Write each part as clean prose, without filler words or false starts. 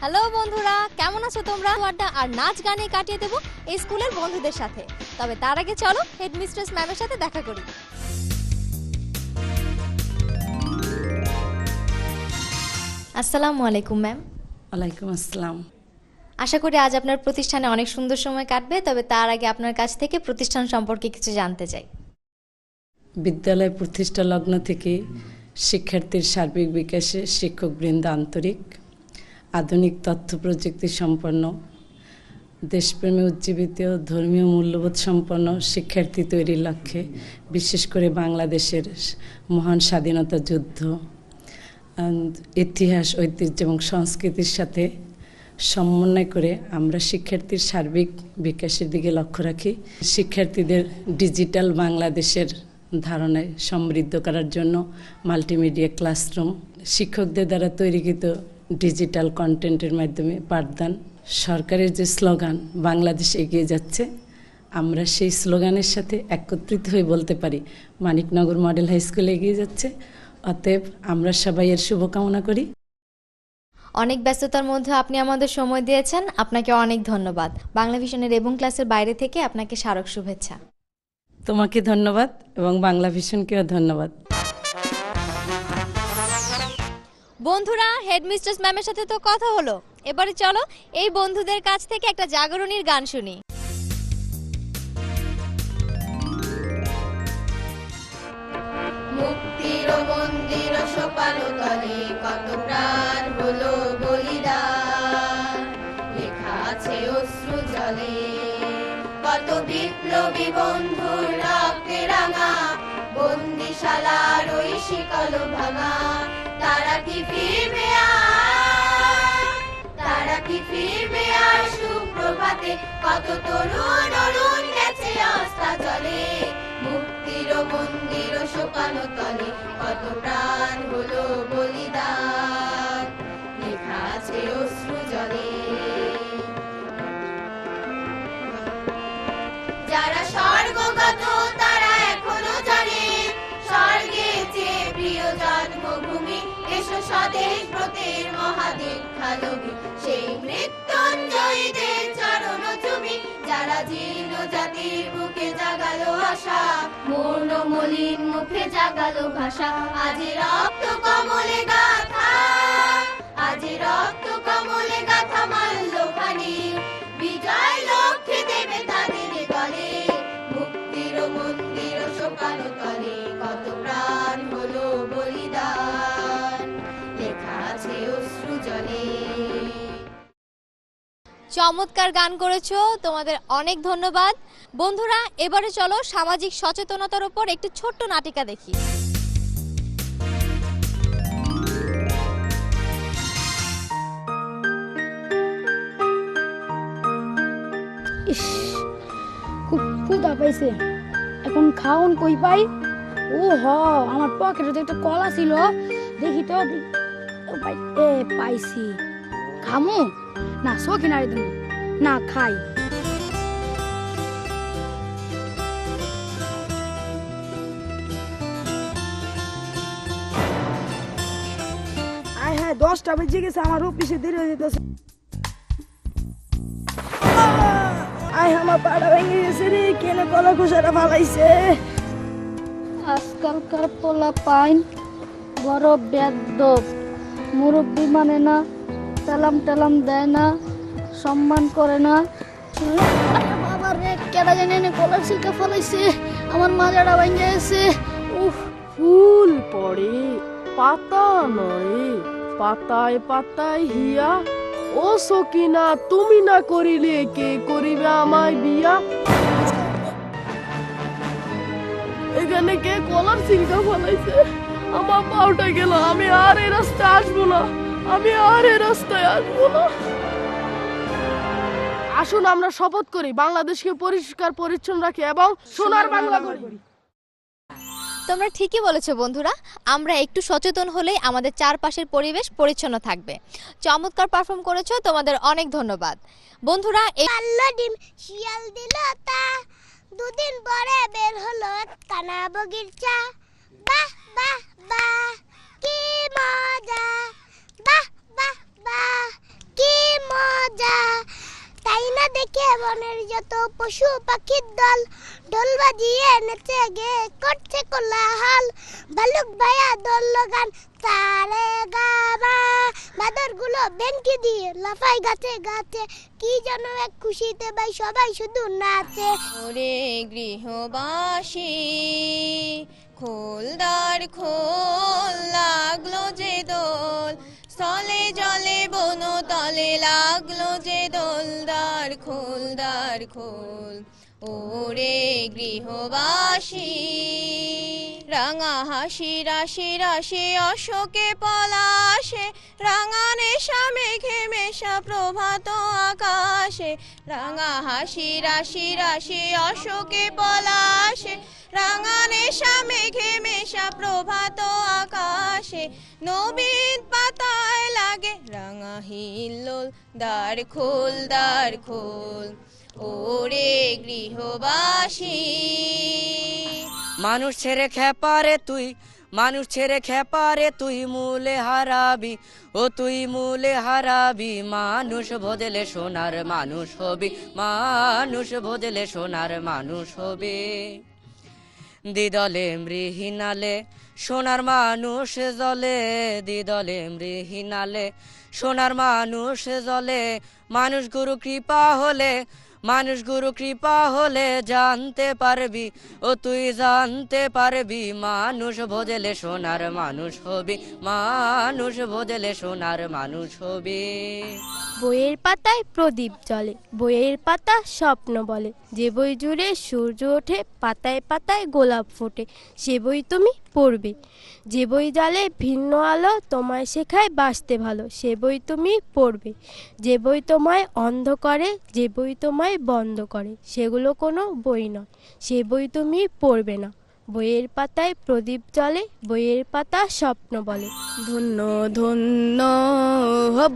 Hello বন্ধুরা, কেমন আছো তোমরা? আড্ডা আর নাচ গানে কাটিয়ে দেবো এই স্কুলের বন্ধুদের সাথে। তবে তার আগে চলো হেডমিস্ট্রেস ম্যামের সাথে দেখা করি। আসসালামু আলাইকুম ম্যাম। ওয়ালাইকুম আসসালাম। আশা করি আজ আপনার প্রতিষ্ঠানে অনেক সুন্দর সময় কাটবে। তবে তার আগে আপনার কাছ থেকে প্রতিষ্ঠান সম্পর্কে কিছু জানতে চাই। বিদ্যালয় প্রতিষ্ঠা লগ্ন থেকে শিক্ষার্থীর সার্বিক বিকাশে শিক্ষকবৃন্দ আন্তরিক, আধুনিক তথ্য প্রযুক্তি সম্পন্ন, দেশপ্রেমে উজ্জীবিত, ধর্মীয় মূল্যবোধ সম্পন্ন শিক্ষার্থী তৈরির লক্ষ্যে বিশেষ করে বাংলাদেশের মহান স্বাধীনতা যুদ্ধ, ইতিহাস, ঐতিহ্য এবং সংস্কৃতির সাথে সমন্বয় করে আমরা শিক্ষার্থীর সার্বিক বিকাশের দিকে লক্ষ্য রাখি। শিক্ষার্থীদের ডিজিটাল বাংলাদেশের ধারণায় সমৃদ্ধ করার জন্য মাল্টিমিডিয়া ক্লাসরুম, শিক্ষকদের দ্বারা তৈরিকৃত ডিজিটাল কন্টেন্টের মাধ্যমে পাঠদান। সরকারের যে স্লোগান বাংলাদেশ এগিয়ে যাচ্ছে, আমরা সেই স্লোগানের সাথে একত্রিত হয়ে বলতে পারি মানিকনগর মডেল হাই স্কুল এগিয়ে যাচ্ছে। অতএব আমরা সবাই এর শুভকামনা করি। অনেক ব্যস্ততার মধ্যে আপনি আমাদের সময় দিয়েছেন, আপনাকে অনেক ধন্যবাদ। বাংলা ভিশনের এবং ক্লাসের বাইরে থেকে আপনাকে স্মারক শুভেচ্ছা। তোমাকে ধন্যবাদ এবং বাংলা ভিশনকেও ধন্যবাদ। বন্ধুরা, হেডমিস্ট্রেস ম্যামের সাথে তো কথা হলো, এবারে চলো এই বন্ধুদের কাছ থেকে একটা জাগরণীর গান শুনি। মুক্তির মন্দির সোপানো তলে কত প্রাণ হলো বলিদান, লেখা আছে অশ্রু জলে কত বিপ্লবী বন্ধুর রক্তে রাঙা, বন্দিশালার ওই শিকল ভাঙা। তারা কি ফিরবে আর, তারা কি ফিরবে আর সুপ্রভাতে? কত তরুণ অরুণ গেছে আস্থা জলে, মুক্তির মন্দির শোকানো তলে কত প্রাণ হলো বলিদান, লেখা আছে অশ্রু জলে। যারা স্বর্গগত তারা এখনো জানে, স্বর্গে যে প্রিয় জন্মভূমি, এসো স্বদেশ ব্রতের মহাদীক্ষালভী, সেই মৃত্যুঞ্জয়ীদের চরণ চুমি। যারা জীর্ণ জাতির বুকে জাগালো আশা, মূর্ণ মলিন মুখে জাগালো ভাষা। আজ রক্ত কমলে গাথা, আজ রক্ত কমলে গাথা মাল্য খানি, বিজয় লক্ষ্যে দেবে তাদের গলে, মুক্তির মন্দির শোকানো তলে কত প্রাণ হলো বলিদান, লেখা আছে অশ্রু জলে। চমৎকার গান করেছো, তোমাদের অনেক ধন্যবাদ। বন্ধুরা, এবারে চলো সামাজিক সচেতনতার উপর একটি ছোট্ট নাটিকা দেখি। ইস, খুব ক্ষুধা পাইছে, এখন খাওন কই পাই? ও হ, আমার পকেটে তো একটা কলা ছিল, দেখি তো। পাইছি, খামু না শৌখিন আর দিন না খাই। হ্যাঁ, 10টা বেজে গেছে, আমার অফিসে দেরি হয়ে যেতেছে। আমার পাড়া ভেঙে গেছে রে, কেন কলা খোসাটা ফালাইছে? আজকালকার পোলা পাইন বড় বেদ্যপ, মুরব্বি মানে না, টালাম টালাম দেয় না, সম্মান করে না। বাবা রে, কেডা জানি এনে কলার ছিলকা ফালাইছে, আমার মাজাটা ভেঙে গেছে। উফ, ফুল পড়ে পাতা নয়, পাতায় পাতায় হিয়া। ও সকিনা, তুমি না করিলে কে করিবে আমায় বিয়া? এখানে কে কলার ছিলকা ফলাইছে? আমার পাউটা গেল, আমি আর এই রাস্তায় আসবো না, আমি আর এই রাস্তায় আসবো না। আসুন আমরা শপথ করি বাংলাদেশকে পরিষ্কার পরিচ্ছন্ন রাখি এবং সোনার বাংলা করি। তোমরা ঠিকই বলেছো বন্ধুরা, আমরা একটু সচেতন হলেই আমাদের চারপাশের পরিবেশ পরিচ্ছন্ন থাকবে। চমৎকার পারফর্ম করেছো, তোমাদের অনেক ধন্যবাদ। বন্ধুরা, ডিম শিয়াল দিল তা, দুদিন পরে বের হলো কানা বগিরচা। বাহ বাহ বাহ কি মজা, বাহ বাহ বাহ কি বনের যত পশু পাখির দল ঢোল বাজিয়ে নেচে গে করছে কোলাহল ভালুক ভাইয়া দল গান তারে গাবা বাদরগুলো ভেঙ্কি দিয়ে লাফাই গাছে গাছে কি যেন এক খুশিতে ভাই সবাই শুধু নাচে। ওরে গৃহবাসী খোলদার খোল লাগলো যে দোল স্থলে জলে বন তলে লাগলো যে দোলদার খোল ওরে গৃহবাসী রাঙা হাসি রাশি রাশি অশোকে পলাশে রাঙা নেশা মেঘে মেশা প্রভাত আকাশে রাঙা হাসি রাশি রাশি অশোকে পলাশে রাঙা নেশা মেঘে মেশা প্রভাত আকাশে নবীন পাতায় লাগে রাঙা হিল্লোল দ্বার খোল ওরে গৃহবাসী। মানুষ ছেড়ে খেপারে তুই মূলে হারাবি ও তুই মূলে হারাবি মানুষ বদলে সোনার মানুষ হবি মানুষ বদলে সোনার মানুষ হবে দিদলে মৃহিনালে সোনার মানুষ জলে দিদলে মৃহিনালে সোনার মানুষ জলে মানুষ গুরু কৃপা হলে জানতে পারবি ও তুই জানতে পারবি মানুষ বদলে সোনার মানুষ হবি মানুষ বদলে সোনার মানুষ হবি। বইয়ের পাতায় প্রদীপ জ্বলে বইয়ের পাতা স্বপ্ন বলে যে বই জুড়ে সূর্য ওঠে পাতায় পাতায় গোলাপ ফোটে সে বই তুমি পড়বে যে বই জ্বালে ভিন্ন আলো তোমায় শেখায় বাঁচতে ভালো সে বই তুমি পড়বে যে বই তোমায় অন্ধ করে যে বই তোমায় বন্ধ করে সেগুলো কোনো বই নয় সে বই তুমি পড়বে না বইয়ের পাতায় প্রদীপ জ্বলে বইয়ের পাতা স্বপ্ন বলে ধন্য ধন্য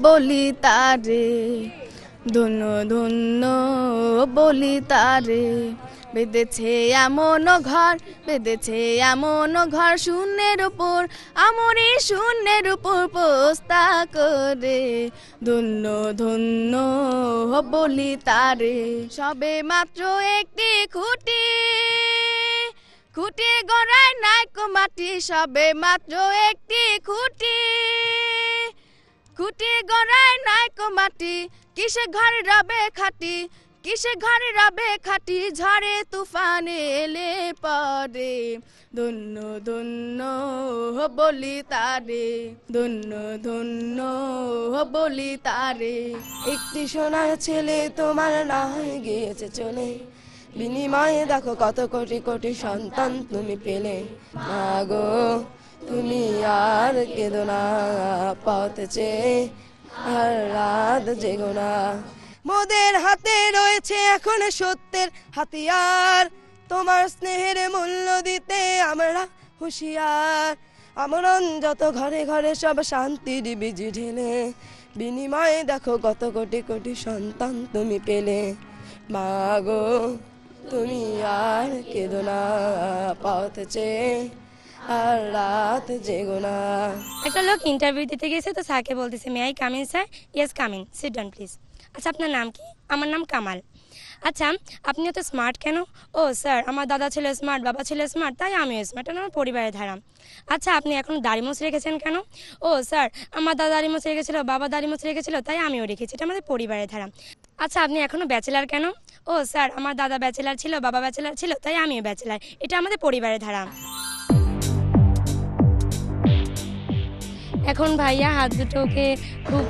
বলি তারে ধন্য ধন্য বলি তারে বেঁধেছে এমন ঘর শূন্যের উপর আমরি শূন্যের উপর পোস্তা করে ধন্য ধন্য বলি তারে সবে মাত্র একটি খুঁটি গড়ায় নাইকো মাটি সবে মাত্র একটি খুঁটি গড়ায় নাইকো মাটি কিসে ঘরে রবে খাটি ঝড়ে তুফানে এলে পরে ধন্য ধন্য বলি তারে ধন্য ধন্য বলি তারে একটি সোনার ছেলে তোমার না হয়ে গিয়েছে চলে বিনিময়ে দেখো কত কোটি কোটি সন্তান তুমি পেলে মাগো তুমি আর কেঁদো না পথ চেয়ে আর রাত জেগো না মোদের হাতে রয়েছে এখন সত্যের হাতিয়ার তোমার স্নেহের মূল্য দিতে আমরা হুঁশিয়ার আমরণ যত ঘরে ঘরে সব শান্তির বীজ ঢেলে বিনিময়ে দেখো কত কোটি কোটি সন্তান তুমি পেলে মাগো তুমি আর কেঁদো না পথ চেয়ে আর রাত জেগো না। একটা লোক ইন্টারভিউ দিতে গেছে তো স্যারকে বলতেছে may I come in sir yes come in sit down please. আচ্ছা আপনার নাম কি? আমার নাম কামাল। আচ্ছা আপনি এত স্মার্ট কেন? ও স্যার আমার দাদা ছিল স্মার্ট বাবা ছিল স্মার্ট তাই আমিও স্মার্ট এটা আমার পরিবারের ধারা। আচ্ছা আপনি এখন দাড়ি মোছ রেখেছেন কেন? ও স্যার আমার দাদা দাড়ি মোছ রেখেছিল বাবা দাড়ি মোছ রেখেছিল তাই আমিও রেখেছি এটা আমাদের পরিবারের ধারা। আচ্ছা আপনি এখনও ব্যাচেলার কেন? ও স্যার আমার দাদা ব্যাচেলার ছিল বাবা ব্যাচেলার ছিল তাই আমিও ব্যাচেলার এটা আমাদের পরিবারের ধারা। এখন ভাইয়া হাত দুটোকে খুব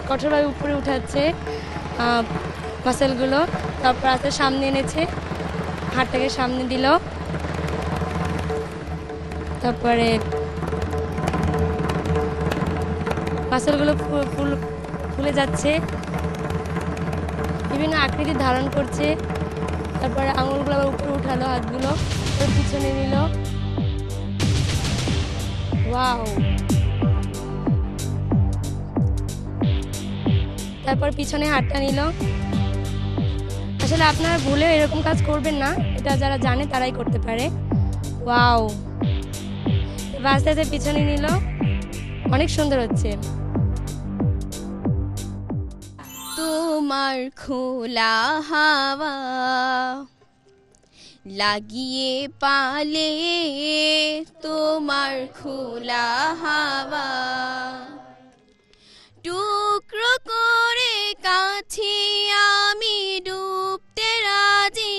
কঠোরভাবে উপরে উঠাচ্ছে মাসেলগুলো, তারপর আস্তে সামনে এনেছে, হাতটাকে সামনে দিল, তারপরে মাসেলগুলো ফুলে যাচ্ছে, বিভিন্ন আকৃতি ধারণ করছে, তারপরে আঙুলগুলো আবার উপরে উঠালো, হাতগুলো পিছনে নিল। ওয়াও! তারপর পিছনে হাতটা নিল। আসলে আপনারা ভুলেও এরকম কাজ করবেন না, এটা যারা জানে তারাই করতে পারে। ওয়াও! আস্তে আস্তে পিছনে নিল, অনেক সুন্দর হচ্ছে। তোমার খোলা হাওয়া লাগিয়ে পালে তোমার খোলা হাওয়া টুকরো করে কাছে আমি ডুবতে রাজি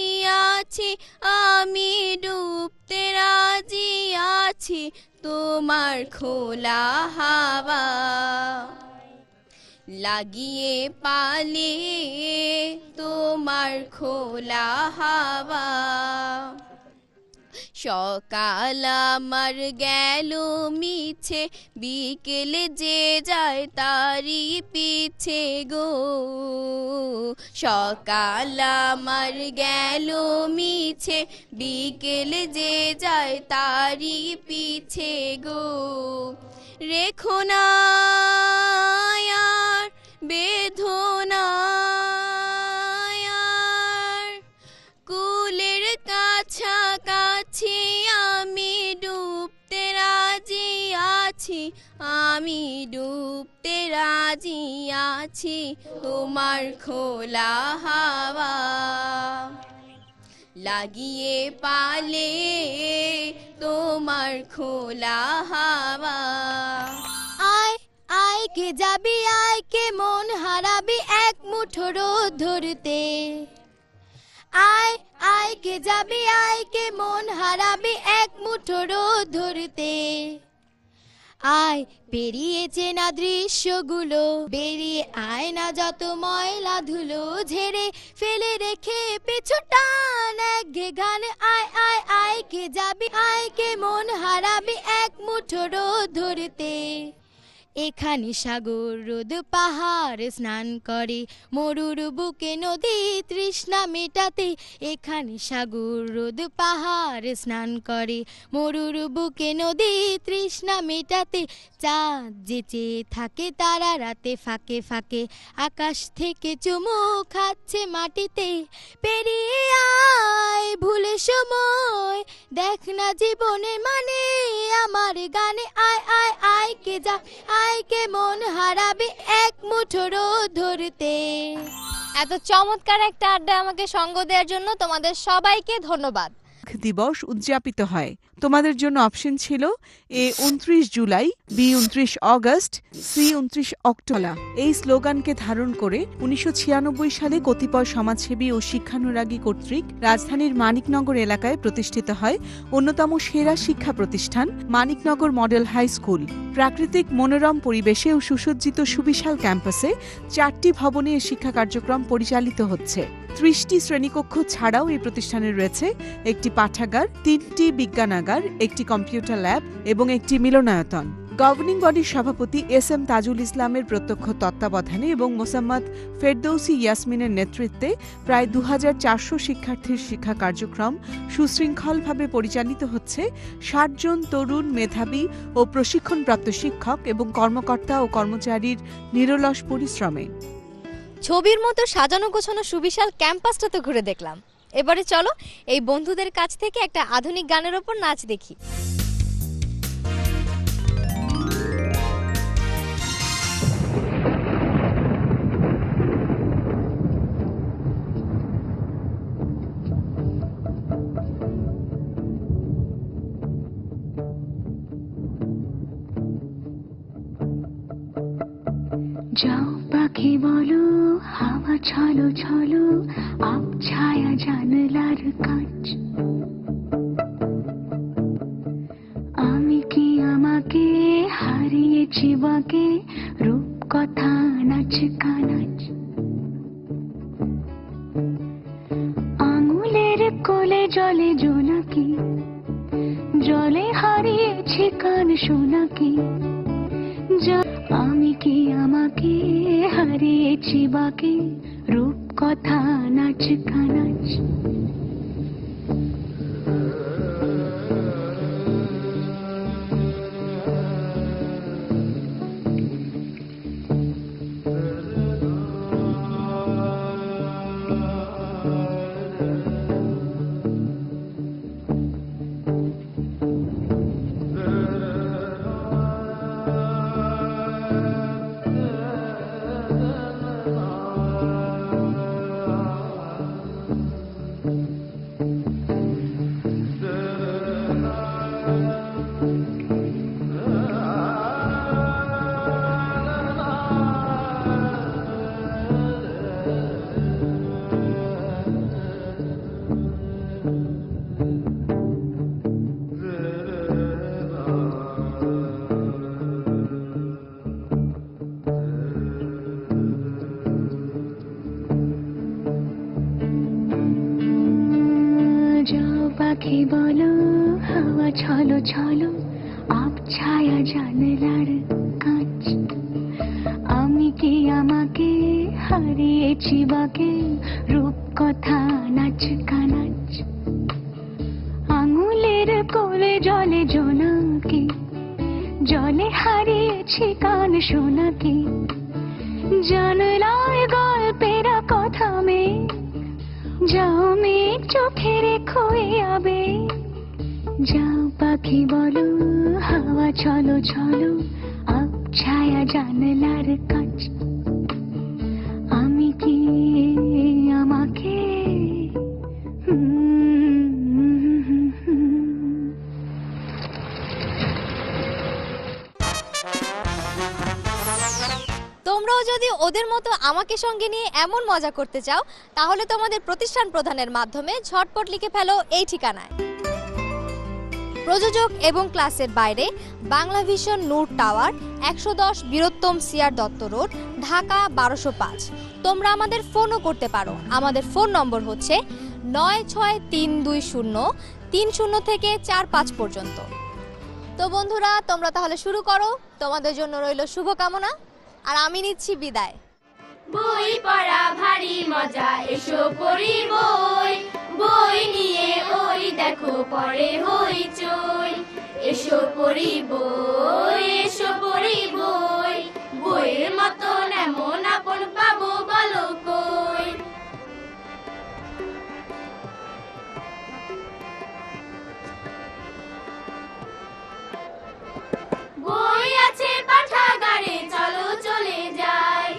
আছি আমি ডুবতে রাজি আছি তোমার খোলা হাওয়া লাগিয়ে পালে তোমার খোলা হাওয়া সকাল আমার গেল মিছে বিকেলে যে যায় তারি পিছে গো সকাল আমার গেল মিছে বিকেলে যে যায় তারি পিছে গো রেখো না আর বেদনা আর কুলের কাছাকাছি আমি ডুবতে রাজি আছি আমি ডুবতে রাজি আছি তোমার খোলা হাওয়া লাগিয়ে পালে তোমার খোলা হাওয়া আয় আয় কে যাবি আয় কে মন হারাবি এক মুঠো রোদ ধরতে আয় আয় কে যাবি আয় কে মন হারাবি এক মুঠো রোদ ধরতে আয় পেরিয়েছে না দৃশ্যগুলো বেরিয়ে আয় না যত ময়লা ধুলো ঝেড়ে ফেলে রেখে পিছু টান একঘে গান আয় আয় আয় কে যাবি আয় কে মন হারাবি এক মুঠো রোদ ধরতে এখানে সাগর রোদ পাহাড় স্নান করে মরুর বুকে নদী তৃষ্ণা মেটাতে এখানে সাগর রোদ পাহাড় স্নান করে মরুর বুকে নদী তৃষ্ণা মেটাতে চাঁদ যে চেয়ে থাকে তারা রাতে ফাঁকে ফাঁকে আকাশ থেকে চুমু খাচ্ছে মাটিতে পেরিয়ে আয় ভুলে সময় দেখ না জীবনে মানে আমার গানে আয় আয় আয় কে যা আয় কে মন হারাবি এক মুঠো রোদ ধরতে। এত চমৎকার একটা আড্ডা আমাকে সঙ্গ দেওয়ার জন্য তোমাদের সবাইকে ধন্যবাদ। দিবস উদযাপিত হয় তোমাদের জন্য অপশন ছিল A 29 July, B 29 August, C 29 October. এই স্লোগানকে ধারণ করে 1996 সালে কতিপয় সমাজসেবী ও শিক্ষানুরাগী কর্তৃক রাজধানীর মানিকনগর এলাকায় প্রতিষ্ঠিত হয় অন্যতম সেরা শিক্ষা প্রতিষ্ঠান মানিকনগর মডেল হাই স্কুল। প্রাকৃতিক মনোরম পরিবেশে ও সুসজ্জিত সুবিশাল ক্যাম্পাসে 4টি ভবনে শিক্ষা কার্যক্রম পরিচালিত হচ্ছে। 30টি শ্রেণীকক্ষ ছাড়াও এই প্রতিষ্ঠানে রয়েছে একটি পাঠাগার, 3টি বিজ্ঞানাগার, একটি কম্পিউটার ল্যাব এবং একটি মিলনায়তন। গভর্নিং বডির সভাপতি এস এম তাজুল ইসলামের প্রত্যক্ষ তত্ত্বাবধানে এবং মোসাম্মদ ফেরদৌসি ইয়াসমিনের নেতৃত্বে প্রায় 2400 শিক্ষার্থীর শিক্ষা কার্যক্রম সুশৃঙ্খলভাবে পরিচালিত হচ্ছে 60 জন তরুণ মেধাবী ও প্রশিক্ষণপ্রাপ্ত শিক্ষক এবং কর্মকর্তা ও কর্মচারীর নিরলস পরিশ্রমে। ছবির মতো সাজানো গোছানো সুবিশাল ক্যাম্পাসটা তো ঘুরে দেখলাম, এবারে চলো এই বন্ধুদের কাছ থেকে একটা আধুনিক গানের ওপর নাচ দেখি। যাও পাখি বলো হাওয়া ছলো ছলো আপ ছায়া জানলার কাজ, আমি কি আমাকে হারিয়েছি বাকে রূপ কথা নাচ কানাচ, আঙুলের কোলে জলে জোনাকি জলে হারিয়েছি কান সোনাকি, আমি কি আমাকে হারিয়েছি বাকি রূপ কথা নাচ কানাচ। পাখি বলো হাওয়া ছলো ছলো আব ছায়া জানলার কাঁচ আমি কি আমাকে হারিয়েছি বাকে রূপ কথা নাচ কানাচ আঙুলের কোলে জলে জোনাকি জলে হারিয়েছি কান শোনাকি জানলায় গল্পের কথা মেঘ যাও মেঘ চোখে রেখো আবে যাও পাখি বলো হাওয়া ছলো ছলো আব ছায়া জানলার কাঁচ আমি কি আমাকে তোমরাও যদি ওদের মতো আমাকে সঙ্গে নিয়ে এমন মজা করতে চাও তাহলে তোমাদের প্রতিষ্ঠান প্রধানের মাধ্যমে ঝটপট লিখে ফেলো এই ঠিকানায়। প্রযোজক এবং ক্লাসের বাইরে, Bangla vision Noor tower, 110 Bir Uttam CR Dutta road, Dhaka 1205। তোমরা আমাদের ফোনও করতে পারো। আমাদের ফোন নম্বর হচ্ছে 963203 থেকে 45 পর্যন্ত। তো বন্ধুরা, তোমরা তাহলে শুরু করো। তোমাদের জন্য রইল শুভকামনা, আর আমি নিচ্ছি বিদায়। বই পড়া ভারী মজা, এসো পড়ি বই, বই নিয়ে ওই দেখো পড়ে হইচই। এসো পড়ি বই, এসো পড়ি বই, বইয়ের মতন এমন আপন পাবো বলো কই। বই আছে পাঠাগারে, চলো চলে যাই,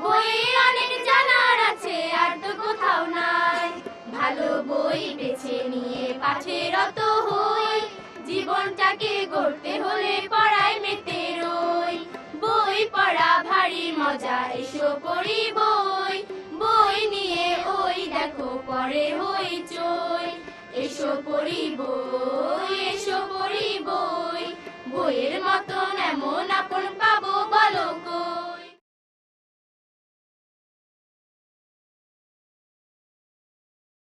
বইয়ে অনেক জানার আছে আর তো কোথাও নাই। ভালো বই বেছে নিয়ে পাঠে রত হই, জীবনটাকে গড়তে হলে পড়ায় মেতে রই। বই পড়া ভারী মজা, এসো পড়ি বই, বই নিয়ে ওই দেখো পড়ে হইচই। এসো পড়ি বই, এসো পড়ি বই।